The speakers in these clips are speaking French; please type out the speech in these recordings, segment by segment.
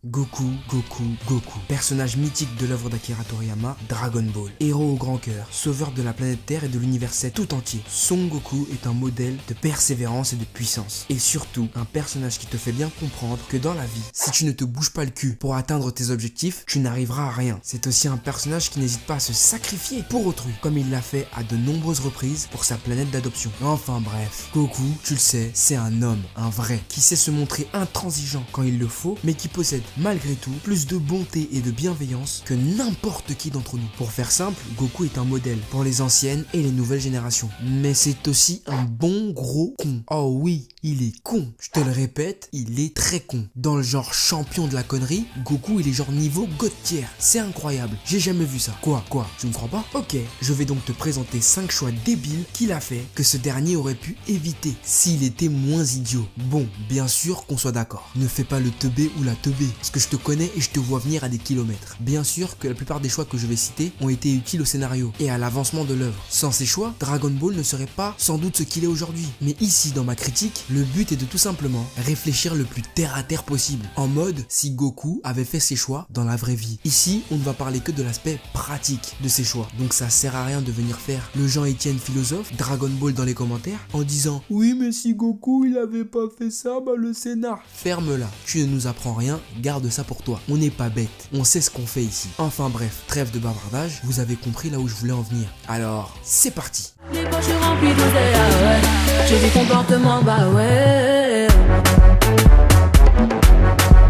Goku, Goku, Goku. Personnage mythique de l'œuvre d'Akira Toriyama, Dragon Ball. Héros au grand cœur, sauveur de la planète Terre et de l'univers 7 tout entier. Son Goku est un modèle de persévérance et de puissance. Et surtout, un personnage qui te fait bien comprendre que dans la vie, si tu ne te bouges pas le cul pour atteindre tes objectifs, tu n'arriveras à rien. C'est aussi un personnage qui n'hésite pas à se sacrifier pour autrui, comme il l'a fait à de nombreuses reprises pour sa planète d'adoption. Enfin bref, Goku, tu le sais, c'est un homme, un vrai, qui sait se montrer intransigeant quand il le faut, mais qui possède malgré tout plus de bonté et de bienveillance que n'importe qui d'entre nous. Pour faire simple, Goku est un modèle pour les anciennes et les nouvelles générations. Mais c'est aussi un bon gros con. Oh oui, il est con. Je te le répète, il est très con. Dans le genre champion de la connerie, Goku il est genre niveau God tier. C'est incroyable, j'ai jamais vu ça. Quoi, tu me crois pas? Ok, je vais donc te présenter 5 choix débiles qu'il a fait que ce dernier aurait pu éviter s'il était moins idiot. Bon, bien sûr qu'on soit d'accord. Ne fais pas le teubé ou la teubée, parce que je te connais et je te vois venir à des kilomètres. Bien sûr que la plupart des choix que je vais citer ont été utiles au scénario et à l'avancement de l'œuvre. Sans ces choix, Dragon Ball ne serait pas sans doute ce qu'il est aujourd'hui. Mais ici, dans ma critique, le but est de tout simplement réfléchir le plus terre à terre possible. En mode, si Goku avait fait ses choix dans la vraie vie. Ici, on ne va parler que de l'aspect pratique de ses choix. Donc ça sert à rien de venir faire le Jean-Étienne philosophe, Dragon Ball dans les commentaires, en disant « Oui, mais si Goku il avait pas fait ça, bah le scénar... » Ferme-la, tu ne nous apprends rien, garde ça pour toi. On n'est pas bête, on sait ce qu'on fait ici. Enfin bref, trêve de bavardage, vous avez compris là où je voulais en venir. Alors, c'est parti. Les poches remplies d'oseille, ah ouais. J'ai des comportements, bah ouais.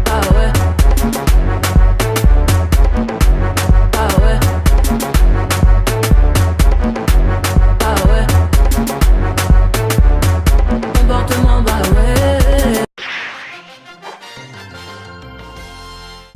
Ah ouais. Ah ouais. Ah ouais. Comportement, bah ouais.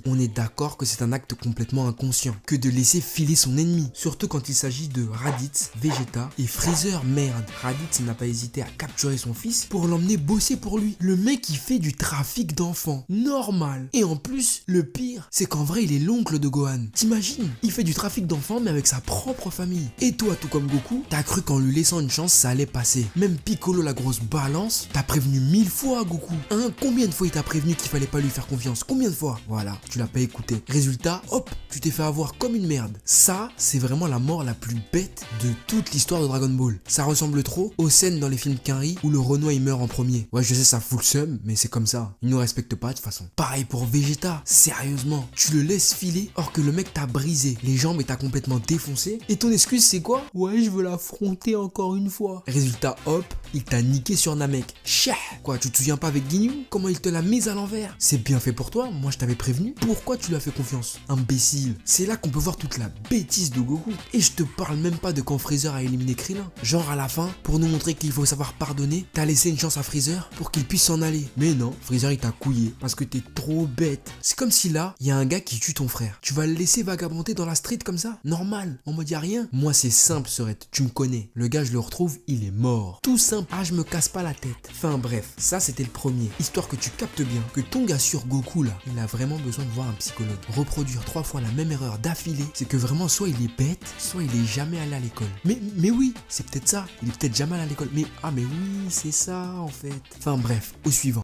On est d'accord que c'est un acte complètement inconscient que de laisser filer son ennemi, surtout quand il s'agit de Raditz, Vegeta et Freezer. Merde, Raditz n'a pas hésité à capturer son fils pour l'emmener bosser pour lui. Le mec il fait du trafic d'enfants, normal. Et en plus, le pire, c'est qu'en vrai il est l'oncle de Gohan. T'imagines, il fait du trafic d'enfants mais avec sa propre famille. Et toi, tout comme Goku, t'as cru qu'en lui laissant une chance ça allait passer. Même Piccolo la grosse balance, t'as prévenu 1000 fois Goku. Hein, combien de fois il t'a prévenu qu'il fallait pas lui faire confiance? Combien de fois? Voilà, tu l'as pas écouté. Résultat, hop, tu t'es fait avoir comme une merde. Ça, c'est vraiment la mort la plus bête de toute l'histoire de Dragon Ball. Ça ressemble trop aux scènes dans les films Quinry où le Renoir il meurt en premier. Ouais, je sais, ça fout le seum, mais c'est comme ça. Il nous respecte pas de toute façon. Pareil pour Vegeta, sérieusement. Tu le laisses filer or que le mec t'a brisé les jambes et t'a complètement défoncé. Et ton excuse c'est quoi? Ouais, je veux l'affronter encore une fois. Résultat, hop, il t'a niqué sur Namek. Chah! Quoi, tu te souviens pas avec Ginyu? Comment il te l'a mise à l'envers? C'est bien fait pour toi, moi je t'avais prévenu. Pourquoi tu lui as fait confiance? Imbécile. C'est là qu'on peut voir toute la bêtise de Goku. Et je te parle même pas de quand Freezer a éliminé Krillin. Genre à la fin, pour nous montrer qu'il faut savoir pardonner, t'as laissé une chance à Freezer pour qu'il puisse s'en aller. Mais non, Freezer il t'a couillé parce que t'es trop bête. C'est comme si là, il y a un gars qui tue ton frère. Tu vas le laisser vagabonder dans la street comme ça? Normal, en mode y'a rien. Moi c'est simple, Sorette, tu me connais. Le gars je le retrouve, il est mort. Tout simple, ah je me casse pas la tête. Enfin bref, ça c'était le premier. Histoire que tu captes bien que ton gars sur Goku là, il a vraiment besoin de voir un psychologue. Reproduire 3 fois la même erreur d'affilée, c'est que vraiment soit il est bête, soit il est jamais allé à l'école. Mais oui, c'est peut-être ça. Il est peut-être jamais allé à l'école. Mais oui, c'est ça en fait. Enfin bref, au suivant.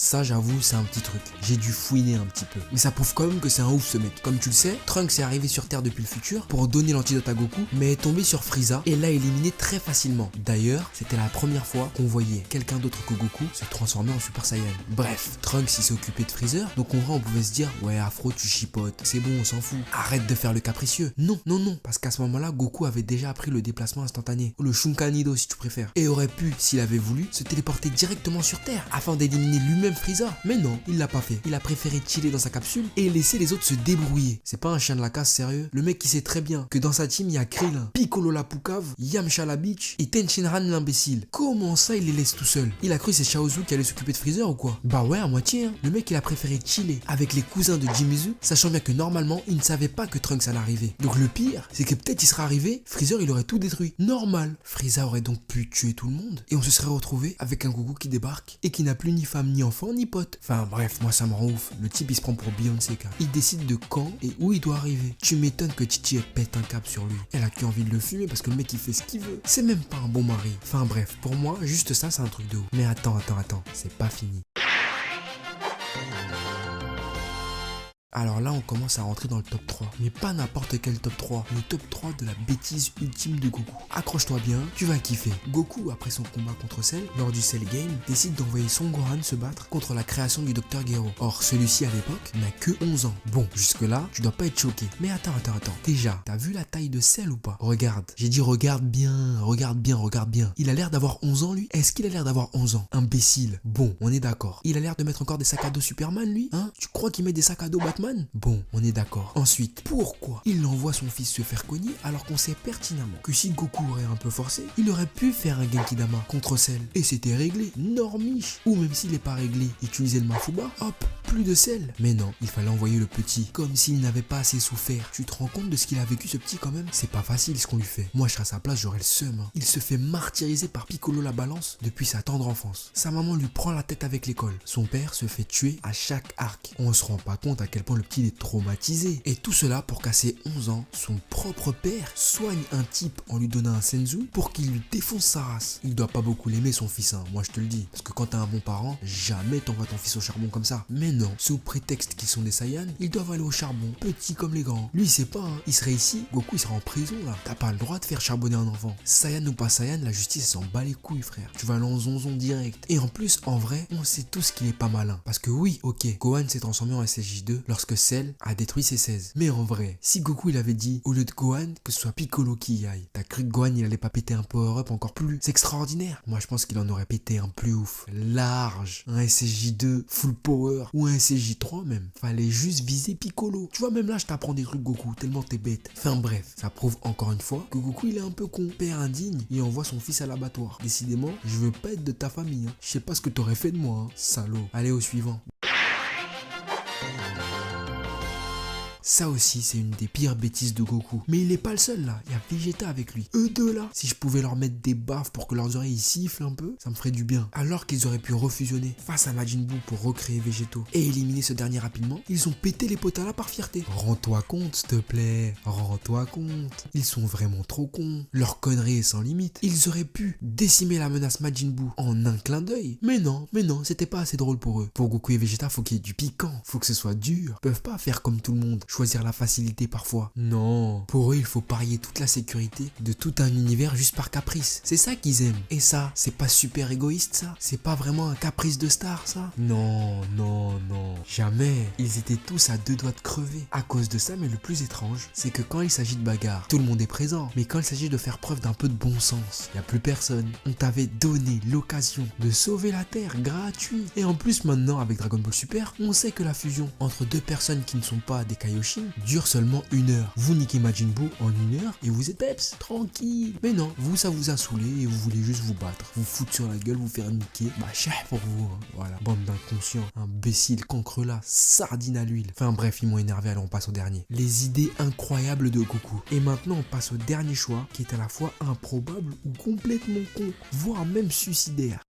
Ça j'avoue c'est un petit truc, j'ai dû fouiner un petit peu. Mais ça prouve quand même que c'est un ouf ce mec. Comme tu le sais, Trunks est arrivé sur Terre depuis le futur pour donner l'antidote à Goku, mais est tombé sur Frieza et l'a éliminé très facilement. D'ailleurs, c'était la première fois qu'on voyait quelqu'un d'autre que Goku se transformer en Super Saiyan. Bref, Trunks il s'est occupé de Freezer, donc en vrai on pouvait se dire ouais Afro tu chipotes, c'est bon on s'en fout, arrête de faire le capricieux. Non, parce qu'à ce moment-là Goku avait déjà appris le déplacement instantané, le Shunkanido si tu préfères, et aurait pu, s'il avait voulu, se téléporter directement sur Terre afin d'éliminer lui-même Frieza. Mais non, il l'a pas fait. Il a préféré chiller dans sa capsule et laisser les autres se débrouiller. C'est pas un chien de la casse sérieux. Le mec qui sait très bien que dans sa team il y a Krillin, Piccolo la poucave, Yamcha la bitch et Tenshinhan l'imbécile. Comment ça il les laisse tout seuls? Il a cru c'est Chaozu qui allait s'occuper de Freezer ou quoi? Bah ouais, à moitié hein. Le mec il a préféré chiller avec les cousins de Jimizu, sachant bien que normalement il ne savait pas que Trunks allait arriver. Donc le pire, c'est que peut-être il serait arrivé, Freezer il aurait tout détruit. Normal. Frieza aurait donc pu tuer tout le monde et on se serait retrouvé avec un Goku qui débarque et qui n'a plus ni femme ni enfant ni pote. Enfin bref, moi ça me rend ouf. Le type il se prend pour Beyoncé car il décide de quand et où il doit arriver. Tu m'étonnes que Titi elle pète un câble sur lui. Elle a que envie de le fumer parce que le mec il fait ce qu'il veut. C'est même pas un bon mari. Enfin bref, pour moi juste ça c'est un truc de ouf. Mais attends, c'est pas fini. Alors là, on commence à rentrer dans le top 3. Mais pas n'importe quel top 3. Le top 3 de la bêtise ultime de Goku. Accroche-toi bien, tu vas kiffer. Goku, après son combat contre Cell, lors du Cell Game, décide d'envoyer Son Gohan se battre contre la création du Dr Gero. Or, celui-ci à l'époque n'a que 11 ans. Bon, jusque-là, tu dois pas être choqué. Mais attends. Déjà, t'as vu la taille de Cell ou pas? Regarde. J'ai dit regarde bien. Il a l'air d'avoir 11 ans, lui? Est-ce qu'il a l'air d'avoir 11 ans? Imbécile. Bon, on est d'accord. Il a l'air de mettre encore des sacs à dos Superman, lui? Hein? Tu crois qu'il met des sacs à dos Batman? Bon, on est d'accord. Ensuite, pourquoi il envoie son fils se faire cogner alors qu'on sait pertinemment que si Goku aurait un peu forcé, il aurait pu faire un Genkidama contre Cell et c'était réglé, normiche. Ou même s'il n'est pas réglé, utiliser le Mafuba, hop, plus de Cell. Mais non, il fallait envoyer le petit, comme s'il n'avait pas assez souffert. Tu te rends compte de ce qu'il a vécu ce petit quand même? C'est pas facile ce qu'on lui fait. Moi je serais à sa place, j'aurais le seum. Il se fait martyriser par Piccolo la balance depuis sa tendre enfance. Sa maman lui prend la tête avec l'école. Son père se fait tuer à chaque arc. On se rend pas compte à quel point le petit est traumatisé. Et tout cela pour qu'à ses 11 ans, son propre père soigne un type en lui donnant un senzu pour qu'il lui défonce sa race. Il doit pas beaucoup l'aimer son fils, hein, moi je te le dis. Parce que quand t'as un bon parent, jamais t'envoies ton fils au charbon comme ça. Mais non, sous prétexte qu'ils sont des Saiyans, ils doivent aller au charbon, petits comme les grands. Lui il sait pas, hein. Il serait ici, Goku il serait en prison là. T'as pas le droit de faire charbonner un enfant. Saiyan ou pas Saiyan, la justice s'en bat les couilles frère. Tu vas aller en zonzon direct. Et en plus, en vrai, on sait tous qu'il est pas malin. Parce que oui, ok, Gohan s'est transformé en SSJ2 lorsque Cell a détruit ses 16. Mais en vrai, si Goku il avait dit au lieu de Gohan que ce soit Piccolo qui y aille, t'as cru que Gohan il allait pas péter un power-up encore plus extraordinaire? Moi je pense qu'il en aurait pété un plus ouf, large, un SSJ2 full power ou un SSJ3 même. Fallait juste viser Piccolo. Tu vois, même là je t'apprends des trucs Goku, tellement t'es bête. Enfin bref, ça prouve encore une fois que Goku il est un peu con, père indigne, il envoie son fils à l'abattoir. Décidément, je veux pas être de ta famille, hein. Je sais pas ce que t'aurais fait de moi, hein, salaud. Allez au suivant. Ça aussi, c'est une des pires bêtises de Goku. Mais il est pas le seul là, il y a Vegeta avec lui. Eux deux là, si je pouvais leur mettre des baffes pour que leurs oreilles sifflent un peu, ça me ferait du bien. Alors qu'ils auraient pu refusionner face à Majin Buu pour recréer Végéto et éliminer ce dernier rapidement, ils ont pété les Potala par fierté. Rends-toi compte, s'il te plaît, rends-toi compte. Ils sont vraiment trop cons. Leur connerie est sans limite. Ils auraient pu décimer la menace Majin Buu en un clin d'œil. Mais non, c'était pas assez drôle pour eux. Pour Goku et Vegeta, faut qu'il y ait du piquant, faut que ce soit dur. Ils peuvent pas faire comme tout le monde, choisir la facilité parfois. Non, pour eux il faut parier toute la sécurité de tout un univers juste par caprice. C'est ça qu'ils aiment. Et ça, c'est pas super égoïste ça? C'est pas vraiment un caprice de star ça? Non, jamais. Ils étaient tous à deux doigts de crever à cause de ça, mais le plus étrange, c'est que quand il s'agit de bagarre, tout le monde est présent. Mais quand il s'agit de faire preuve d'un peu de bon sens, y a plus personne. On t'avait donné l'occasion de sauver la Terre gratuit. Et en plus maintenant avec Dragon Ball Super, on sait que la fusion entre deux personnes qui ne sont pas des Kaioshin dure seulement 1 heure. Vous niquez Majin Buu en 1 heure et vous êtes peps, tranquille. Mais non, vous ça vous a saoulé et vous voulez juste vous battre, vous foutre sur la gueule, vous faire niquer. Bah cher pour vous, hein. Voilà, bande d'inconscients, imbéciles, cancre là, sardine à l'huile. Enfin bref, ils m'ont énervé, alors on passe au dernier. Les idées incroyables de Goku. Et maintenant on passe au dernier choix qui est à la fois improbable ou complètement con, voire même suicidaire.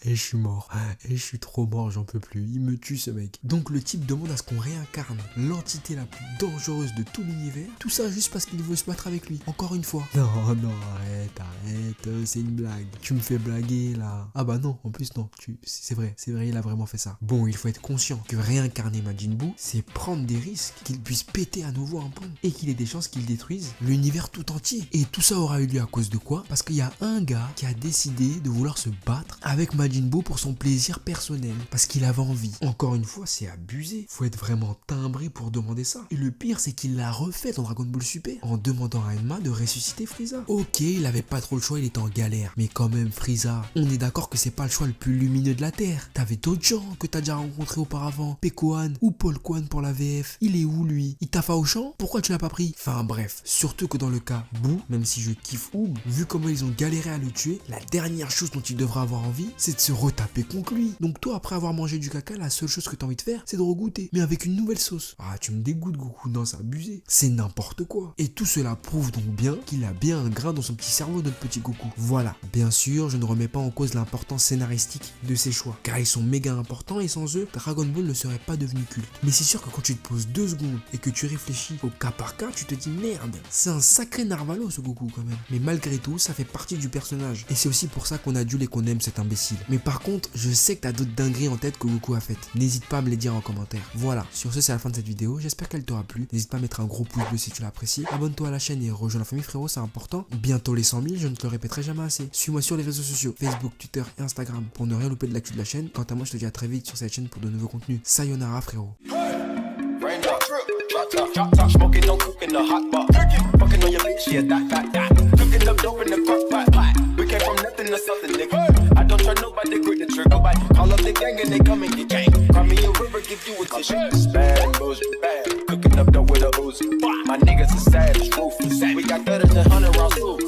Et je suis mort, et je suis trop mort, j'en peux plus, il me tue ce mec. Donc le type demande à ce qu'on réincarne l'entité la plus dangereuse de tout l'univers, tout ça juste parce qu'il veut se battre avec lui, encore une fois. Non, arrête, c'est une blague, tu me fais blaguer là. Ah bah non, en plus non, c'est vrai, il a vraiment fait ça. Bon, il faut être conscient que réincarner Majin Buu, c'est prendre des risques qu'il puisse péter à nouveau un pont, et qu'il ait des chances qu'il détruise l'univers tout entier. Et tout ça aura eu lieu à cause de quoi? Parce qu'il y a un gars qui a décidé de vouloir se battre avec Majin Buu pour son plaisir personnel, parce qu'il avait envie. Encore une fois, c'est abusé. Faut être vraiment timbré pour demander ça. Et le pire, c'est qu'il l'a refait dans Dragon Ball Super en demandant à Enma de ressusciter Frieza. Ok, il avait pas trop le choix, il était en galère. Mais quand même, Frieza, on est d'accord que c'est pas le choix le plus lumineux de la Terre. T'avais d'autres gens que t'as déjà rencontrés auparavant. Pekoan ou Paul Kwan pour la VF. Il est où lui? Il t'a fait au champ? Pourquoi tu l'as pas pris? Enfin bref, surtout que dans le cas Buu, même si je kiffe Oob, vu comment ils ont galéré à le tuer, la dernière chose dont il devra avoir envie, c'est de se retaper contre lui. Donc toi, après avoir mangé du caca, la seule chose que t'as envie de faire, c'est de regoûter, mais avec une nouvelle sauce. Ah, tu me dégoûtes Goku, non, c'est abusé. C'est n'importe quoi. Et tout cela prouve donc bien qu'il a bien un grain dans son petit cerveau, notre petit Goku. Goku. Voilà, bien sûr, je ne remets pas en cause l'importance scénaristique de ces choix, car ils sont méga importants et sans eux, Dragon Ball ne serait pas devenu culte. Mais c'est sûr que quand tu te poses 2 secondes et que tu réfléchis au cas par cas, tu te dis merde, c'est un sacré narvalo ce Goku quand même. Mais malgré tout, ça fait partie du personnage. Et c'est aussi pour ça qu'on adulte et qu'on aime cet imbécile. Mais par contre, je sais que t'as d'autres dingueries en tête que Goku a faites. N'hésite pas à me les dire en commentaire. Voilà, sur ce c'est la fin de cette vidéo, j'espère qu'elle t'aura plu. N'hésite pas à mettre un gros pouce bleu si tu l'as apprécié. Abonne-toi à la chaîne et rejoins la famille frérot, c'est important. Bientôt les 100 000, je ne te le répéterai jamais assez. Suis-moi sur les réseaux sociaux, Facebook, Twitter et Instagram pour ne rien louper de l'actu de la chaîne. Quant à moi, je te dis à très vite sur cette chaîne pour de nouveaux contenus. Sayonara frérot. Drop top, smoking, no cooking, the hot pot. Fucking on your bitch, yeah, that. Cooking up dope in the crock pot. We came from nothing to something, nigga. I don't trust nobody, grip the trigger. Nobody call up the gang and they come and get gang. Call me a river, give you a tissue. Bad and bullshit, bad. Cooking up dope with a Uzi. My niggas are savage, ruthless. We got better than 100 rounds too.